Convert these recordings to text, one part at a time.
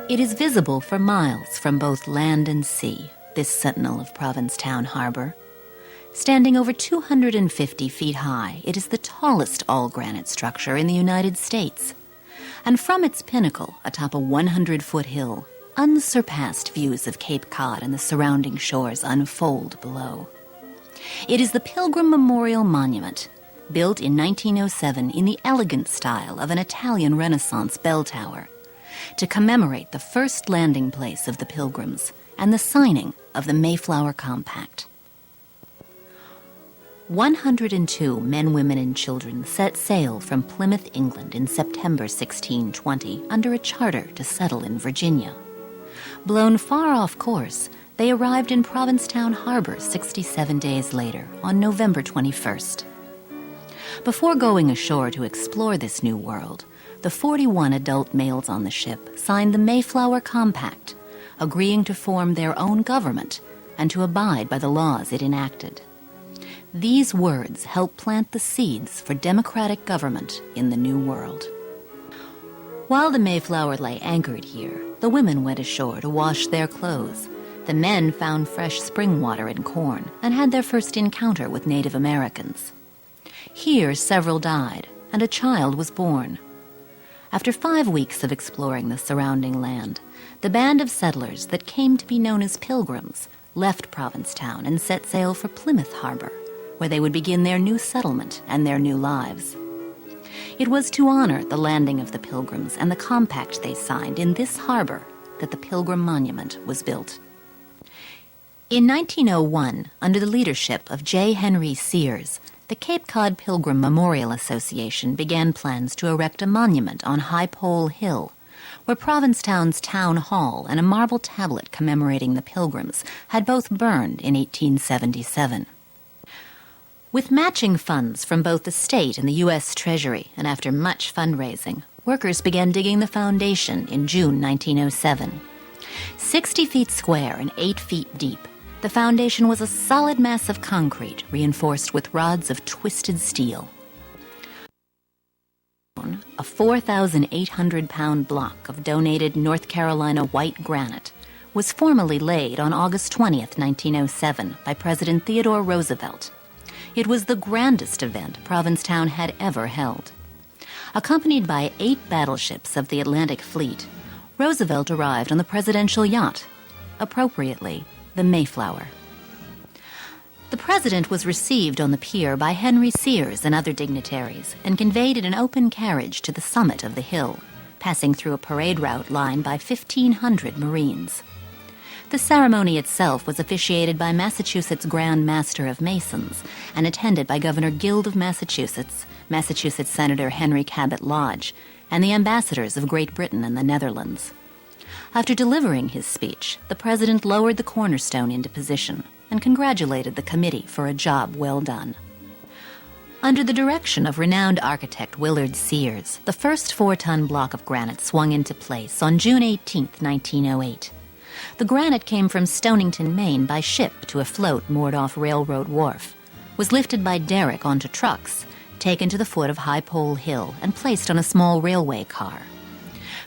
It is visible for miles from both land and sea, this sentinel of Provincetown Harbor. Standing over 250 feet high, it is the tallest all-granite structure in the United States. And from its pinnacle, atop a 100-foot hill, unsurpassed views of Cape Cod and the surrounding shores unfold below. It is the Pilgrim Memorial Monument, built in 1907 in the elegant style of an Italian Renaissance bell tower, to commemorate the first landing place of the Pilgrims and the signing of the Mayflower Compact. 102 men, women, and children set sail from Plymouth, England in September 1620 under a charter to settle in Virginia. Blown far off course, they arrived in Provincetown Harbor 67 days later, on November 21st. Before going ashore to explore this new world, the 41 adult males on the ship signed the Mayflower Compact, agreeing to form their own government and to abide by the laws it enacted. These words help plant the seeds for democratic government in the New World. While the Mayflower lay anchored here, the women went ashore to wash their clothes. The men found fresh spring water and corn and had their first encounter with Native Americans. Here, several died, and a child was born. After 5 weeks of exploring the surrounding land, the band of settlers that came to be known as Pilgrims left Provincetown and set sail for Plymouth Harbor, where they would begin their new settlement and their new lives. It was to honor the landing of the Pilgrims and the compact they signed in this harbor that the Pilgrim Monument was built. In 1901, under the leadership of J. Henry Sears, the Cape Cod Pilgrim Memorial Association began plans to erect a monument on High Pole Hill, where Provincetown's town hall and a marble tablet commemorating the Pilgrims had both burned in 1877. With matching funds from both the state and the U.S. Treasury, and after much fundraising, workers began digging the foundation in June 1907. 60 feet square and 8 feet deep, the foundation was a solid mass of concrete reinforced with rods of twisted steel. A 4,800-pound block of donated North Carolina white granite was formally laid on August 20th, 1907 by President Theodore Roosevelt. It was the grandest event Provincetown had ever held. Accompanied by 8 battleships of the Atlantic Fleet, Roosevelt arrived on the presidential yacht, appropriately, the Mayflower. The president was received on the pier by Henry Sears and other dignitaries and conveyed in an open carriage to the summit of the hill, passing through a parade route lined by 1,500 Marines. The ceremony itself was officiated by Massachusetts Grand Master of Masons and attended by Governor Guild of Massachusetts, Massachusetts Senator Henry Cabot Lodge, and the ambassadors of Great Britain and the Netherlands. After delivering his speech, the president lowered the cornerstone into position and congratulated the committee for a job well done. Under the direction of renowned architect Willard Sears, the first 4-ton block of granite swung into place on June 18, 1908. The granite came from Stonington, Maine by ship to a float moored off Railroad Wharf, was lifted by derrick onto trucks, taken to the foot of High Pole Hill, and placed on a small railway car.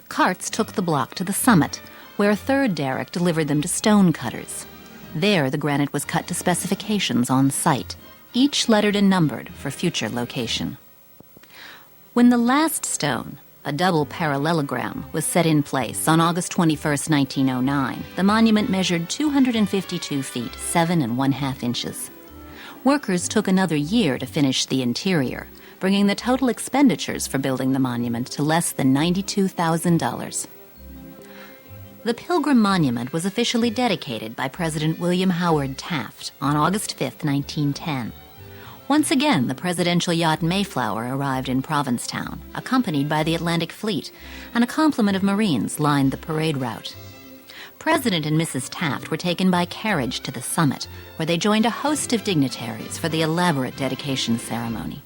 Carts took the block to the summit, where a third derrick delivered them to stone cutters. There, the granite was cut to specifications on site, each lettered and numbered for future location. When the last stone, a double parallelogram, was set in place on August 21, 1909, the monument measured 252 feet, 7 1/2 inches. Workers took another year to finish the interior, bringing the total expenditures for building the monument to less than $92,000. The Pilgrim Monument was officially dedicated by President William Howard Taft on August 5, 1910. Once again, the presidential yacht Mayflower arrived in Provincetown, accompanied by the Atlantic Fleet, and a complement of Marines lined the parade route. President and Mrs. Taft were taken by carriage to the summit, where they joined a host of dignitaries for the elaborate dedication ceremony.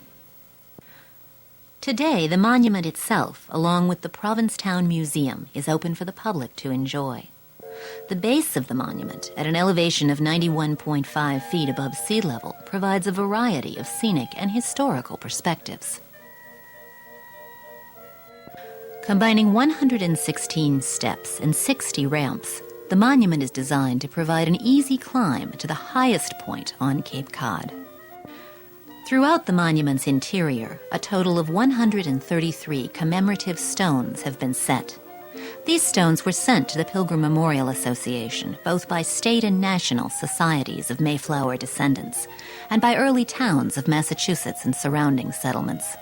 Today, the monument itself, along with the Provincetown Museum, is open for the public to enjoy. The base of the monument, at an elevation of 91.5 feet above sea level, provides a variety of scenic and historical perspectives. Combining 116 steps and 60 ramps, the monument is designed to provide an easy climb to the highest point on Cape Cod. Throughout the monument's interior, a total of 133 commemorative stones have been set. These stones were sent to the Pilgrim Memorial Association, both by state and national societies of Mayflower descendants, and by early towns of Massachusetts and surrounding settlements.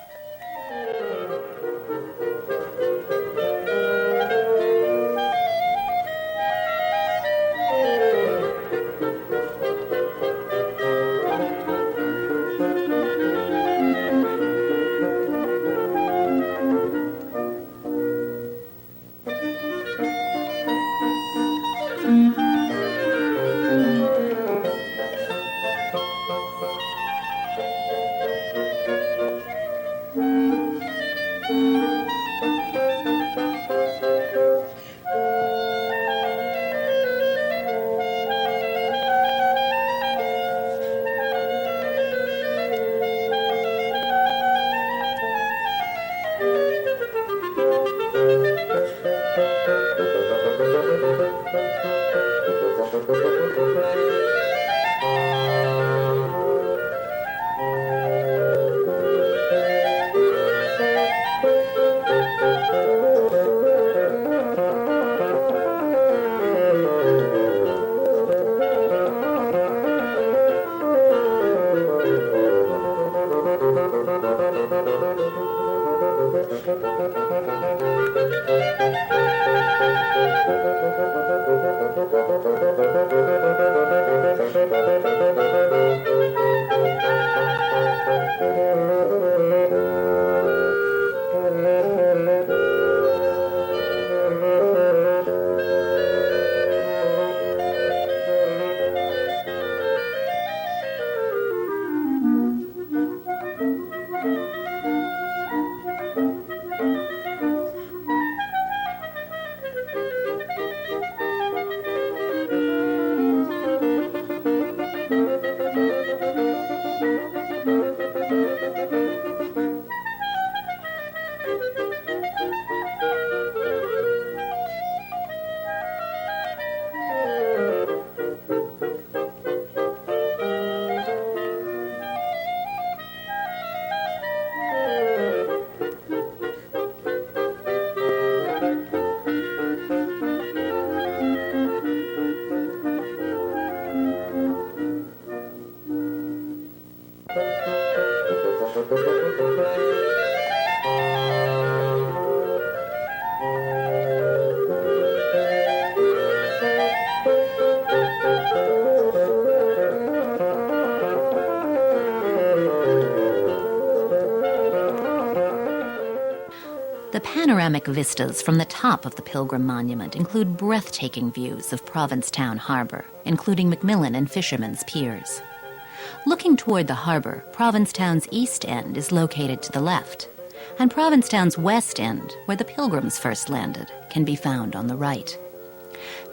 The panoramic vistas from the top of the Pilgrim Monument include breathtaking views of Provincetown Harbor, including Macmillan and Fisherman's Piers. Looking toward the harbor, Provincetown's east end is located to the left, and Provincetown's west end, where the Pilgrims first landed, can be found on the right.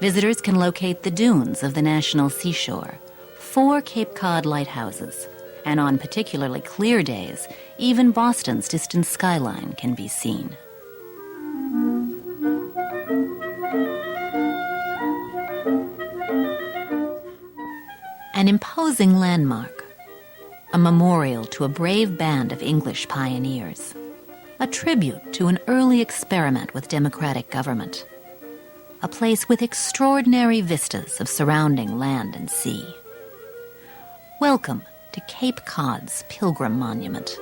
Visitors can locate the dunes of the national seashore, 4 Cape Cod lighthouses, and on particularly clear days, even Boston's distant skyline can be seen. An imposing landmark, a memorial to a brave band of English pioneers, a tribute to an early experiment with democratic government, a place with extraordinary vistas of surrounding land and sea. Welcome to Cape Cod's Pilgrim Monument.